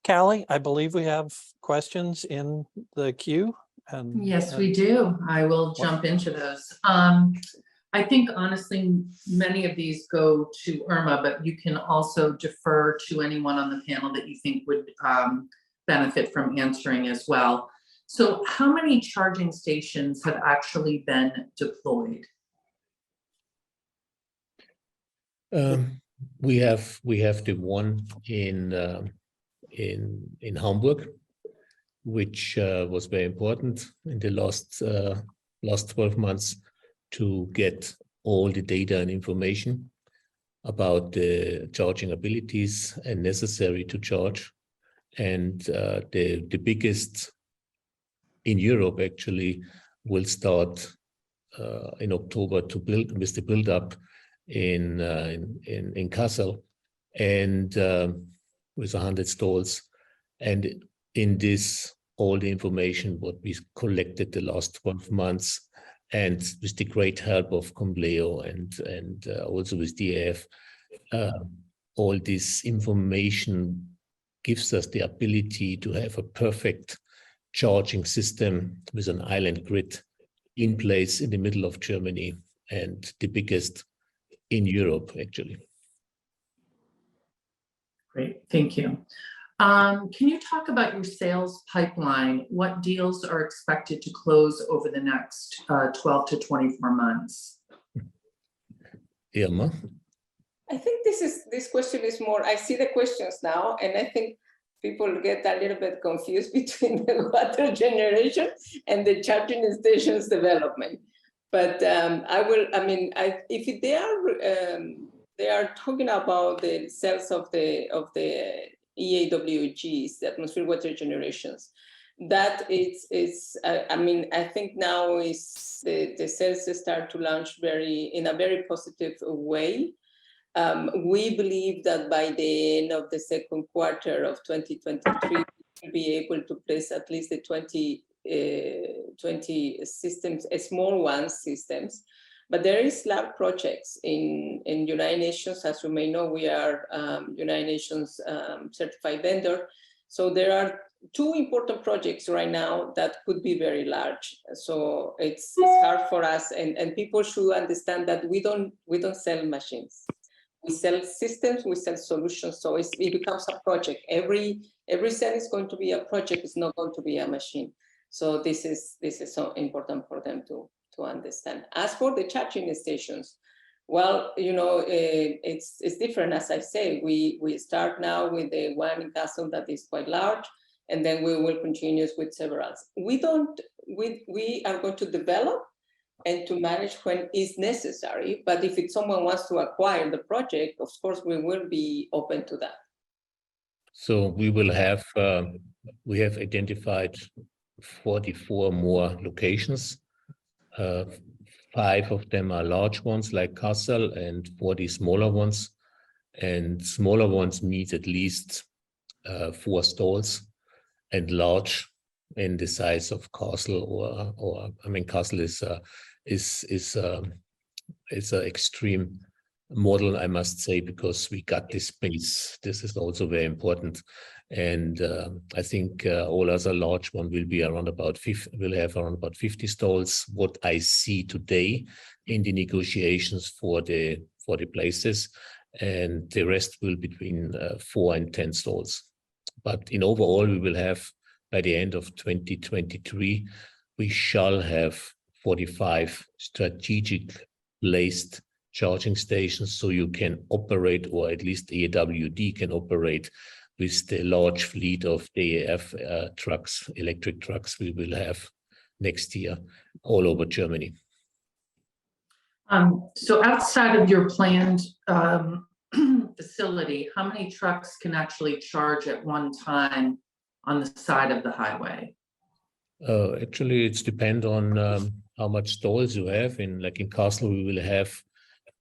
Callie, I believe we have questions in the queue. And yes, we do. I will jump into those. I think honestly, many of these go to Irma, but you can also defer to anyone on the panel that you think would benefit from answering as well. So how many charging stations have actually been deployed? We have the one in Hamburg, which was very important in the last 12 months to get all the data and information about the charging abilities and necessary to charge. And the biggest in Europe actually will start in October to build with the build up in Kassel, and with 100 stalls. And in this, all the information what we collected the last 12 months, and with the great help of Compleo and also with DAF, all this information gives us the ability to have a perfect charging system with an island grid in place in the middle of Germany, and the biggest in Europe, actually. Great, thank you. Can you talk about your sales pipeline? What deals are expected to close over the next 12 to 24 months? Irma? I think this question is more, I see the questions now, and I think people get a little bit confused between the water generation and the charging stations development. But if they are talking about the sales of the EAWGs, the atmospheric water generations, that I think now is the sales start to launch in a very positive way. We believe that by the end of the second quarter of 2023, we'll be able to place at least the 20 systems, small ones systems. But there is large projects in United Nations. As you may know, we are United Nations certified vendor. So there are two important projects right now that could be very large. So it's hard for us, and people should understand that we don't sell machines. We sell systems, we sell solutions. So it becomes a project. Every cell is going to be a project. It's not going to be a machine. So this is so important for them to understand. As for the charging stations, well, it's different. As I say, we start now with the one in Kassel that is quite large, and then we will continue with several. We are going to develop and to manage when is necessary. But if someone wants to acquire the project, of course, we will be open to that. So we will have, we have identified 44 more locations. 5 of them are large ones like Kassel, and 40 smaller ones. And smaller ones need at least 4 stalls, and large in the size of Kassel, or I mean, Kassel is an extreme model, I must say, because we got this space. This is also very important. And I think all other large one will be around about 50, will have around about 50 stalls. What I see today in the negotiations for the places, and the rest will between 4 and 10 stalls. But in overall, we will have, by the end of 2023, we shall have 45 strategic placed charging stations, so you can operate, or at least EAWD can operate with the large fleet of DAF trucks, electric trucks we will have next year all over Germany. So outside of your planned facility, how many trucks can actually charge at one time on the side of the highway? Actually, it's depend on how much stalls you have. In Kassel, we will have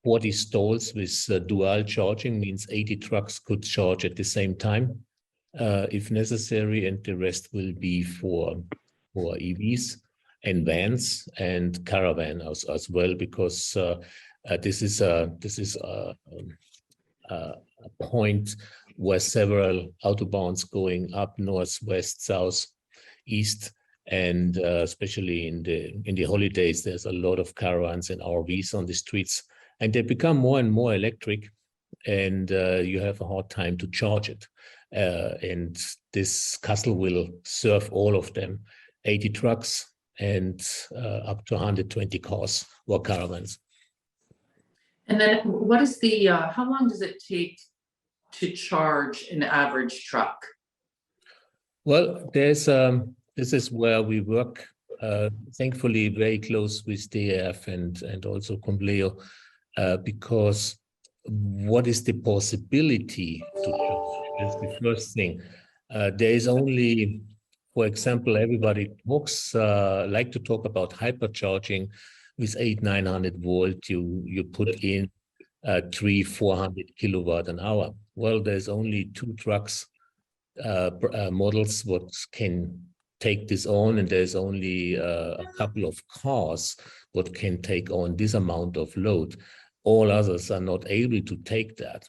40 stalls with dual charging, means 80 trucks could charge at the same time if necessary, and the rest will be for EVs and vans and caravan as well, because this is a point were several autobahns going up, north, west, south, east, and especially in the holidays, there's a lot of caravans and RVs on the streets, and they become more and more electric, and you have a hard time to charge it. And this Kassel will serve all of them, 80 trucks and up to 120 cars or caravans. And then what is the, how long does it take to charge an average truck? Well, there's this is where we work, thankfully, very close with DAF and also Compleo, because what is the possibility to charge? That's the first thing. There is only, for example, everybody talks, like to talk about hypercharging with 800-900 volt. You put in 300-400 kilowatt an hour. Well, there's only 2 trucks models what can take this on, and there's only a couple of cars what can take on this amount of load. All others are not able to take that.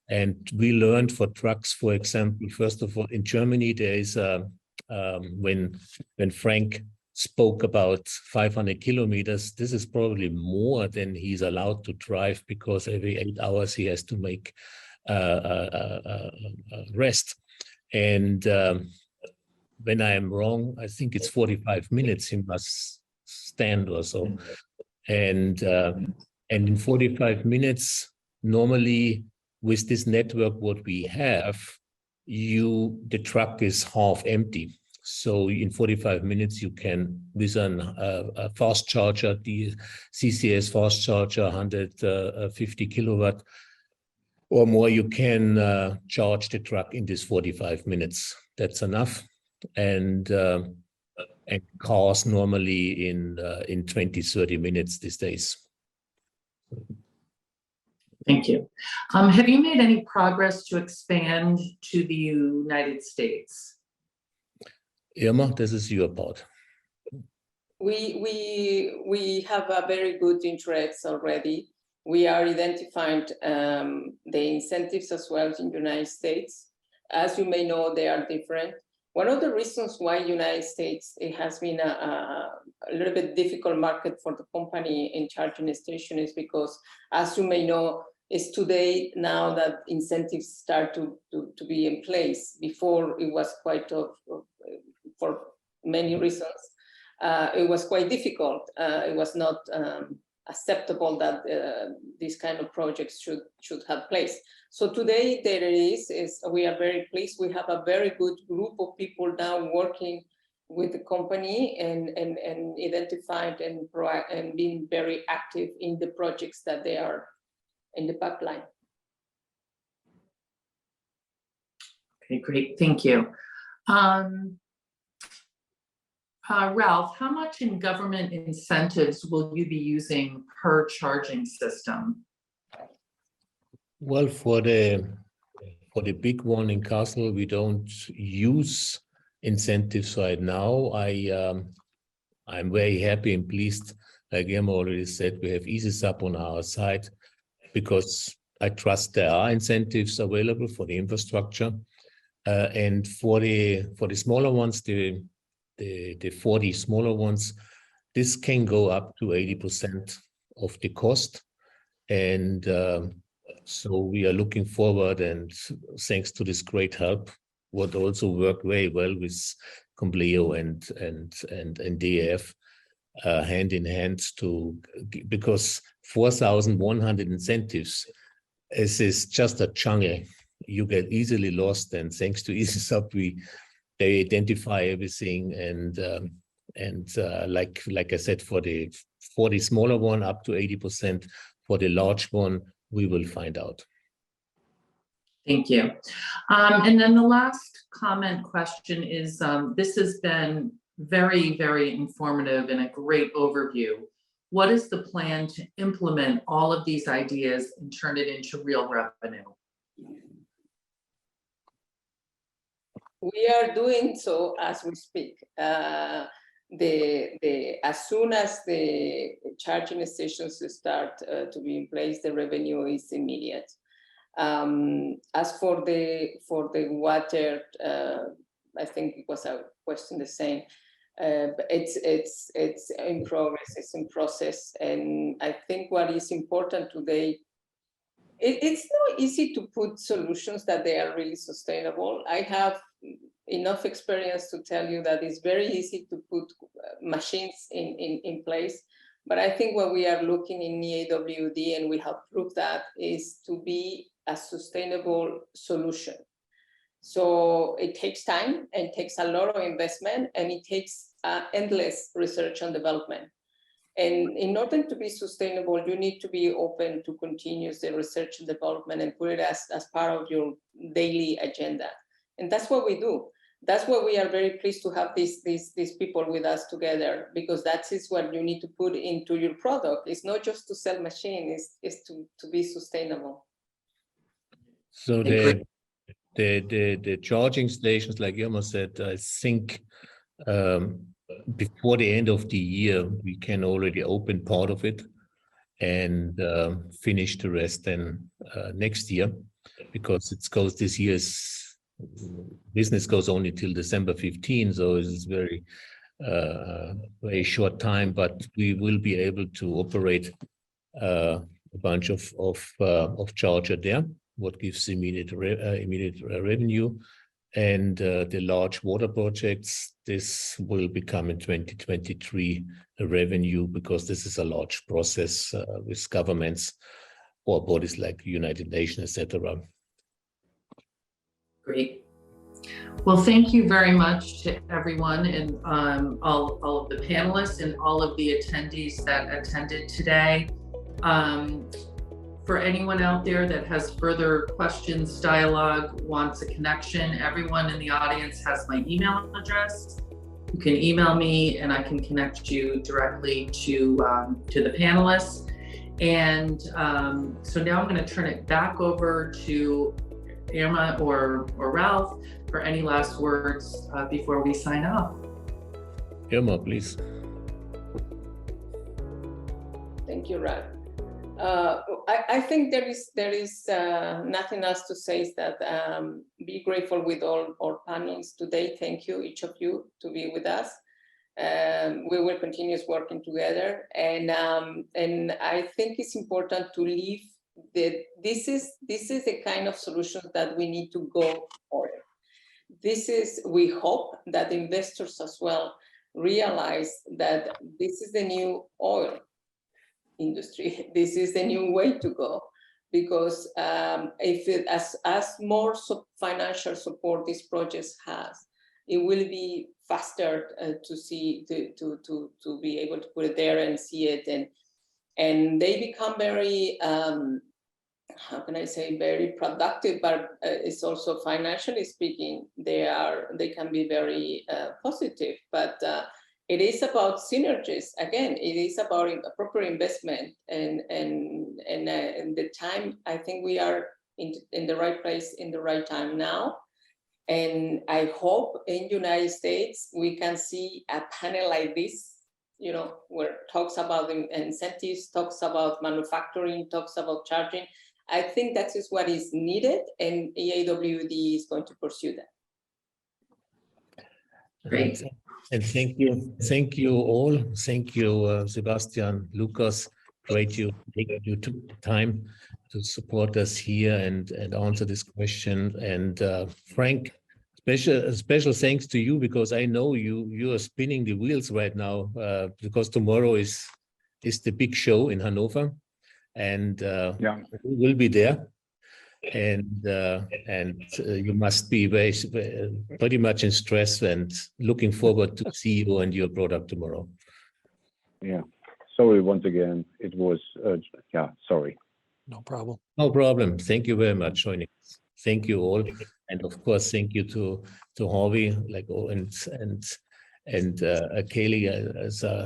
And we learned for trucks, for example, first of all, in Germany, there is when Frank spoke about 500 kilometers, this is probably more than he's allowed to drive, because every 8 hours he has to make rest. And when I am wrong, I think it's 45 minutes he must stand or so. And in 45 minutes, normally with this network what we have, the truck is half empty. So in 45 minutes, you can, with a fast charger, the CCS fast charger, 150 kilowatt or more, you can charge the truck in this 45 minutes. That's enough. And cars normally in 20-30 minutes these days. Thank you. Have you made any progress to expand to the United States? Irma, this is your part. We have a very good interest already. We are identifying the incentives as well in the United States. As you may know, they are different. One of the reasons why United States, it has been a little bit difficult market for the company in charging station is because, as you may know, it's today now that incentives start to be in place. Before it was quite for many reasons, it was quite difficult. It was not acceptable that these kind of projects should have place. So today there is we are very pleased. We have a very good group of people now working with the company and identified and being very active in the projects that they are in the pipeline. Okay, great, thank you. Ralph, how much in government incentives will you be using per charging system? Well, for the big one in Kassel, we don't use incentives right now. I'm very happy and pleased. Like Irma already said, we have EasySub on our side, because I trust there are incentives available for the infrastructure. And for the smaller ones, the 40 smaller ones, this can go up to 80% of the cost. And so we are looking forward, and thanks to this great help, what also worked very well with Compleo and DAF, hand in hand, because 4,100 incentives is just a jungle. You get easily lost, and thanks to EasySub, they identify everything, and like I said, for the smaller one, up to 80%. For the large one, we will find out. Thank you. And then the last question is, this has been very, very informative and a great overview. What is the plan to implement all of these ideas and turn it into real revenue? We are doing so as we speak. As soon as the charging stations start to be in place, the revenue is immediate. As for the water, I think it was a question the same. But it's in progress, it's in process, and I think what is important today, it's not easy to put solutions that they are really sustainable. I have enough experience to tell you that it's very easy to put machines in place, but I think what we are looking in EAWD, and we have proved that, is to be a sustainable solution. So it takes time and takes a lot of investment, and it takes endless research and development. And in order to be sustainable, you need to be open to continuous research and development and put it as part of your daily agenda. And that's what we do. That's why we are very pleased to have these people with us together, because that is what you need to put into your product. It's not just to sell machines, it's to be sustainable. So the charging stations, like Irma said, I think before the end of the year, we can already open part of it and finish the rest then next year, because it goes this year's business goes only till December 15, so it's very very short time, but we will be able to operate a bunch of charger there, what gives immediate revenue. And the large water projects, this will become in 2023 a revenue, because this is a large process with governments or bodies like United Nations, etc. Great. Well, thank you very much to everyone, and all of the panelists and all of the attendees that attended today. For anyone out there that has further questions, dialogue, wants a connection, everyone in the audience has my email address. You can email me and I can connect you directly to the panelists. And so now I'm going to turn it back over to Irma or Ralph for any last words before we sign off. Irma, please. Thank you, Ralph. I think there is nothing else to say, is that be grateful with all our panels today. Thank you, each of you, to be with us. We will continue working together, and I think it's important to leave that this is the kind of solution that we need to go for. We hope that investors as well realize that this is the new oil industry. This is the new way to go, because as more financial support this project has, it will be faster to be able to put it there and see it, and they become very how can I say, very productive, but it's also financially speaking, they can be very positive, but it is about synergies. Again, it is about a proper investment, and the time. I think we are in the right place in the right time now, and I hope in the United States we can see a panel like this, where it talks about the incentives, talks about manufacturing, talks about charging. I think that is what is needed, and EAWD is going to pursue that. Great. And thank you all. Thank you, Sebastian, Lucas. Great you took the time to support us here and answer this question. And Frank, special thanks to you, because I know you are spinning the wheels right now, because tomorrow is the big show in Hanover, and we will be there. And you must be pretty much in stress and looking forward to see you and your product tomorrow. Yeah, sorry once again. It was sorry. No problem. No problem. Thank you very much for joining us. Thank you all, and of course thank you to Harvey, and Kaylee.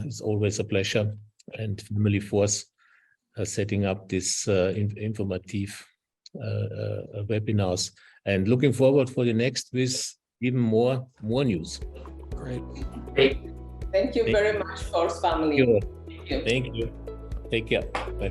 It's always a pleasure, and Family Force setting up this informative webinars, and looking forward for the next with even more news. Great. Thank you very much, Force family. Thank you. Take care. Bye.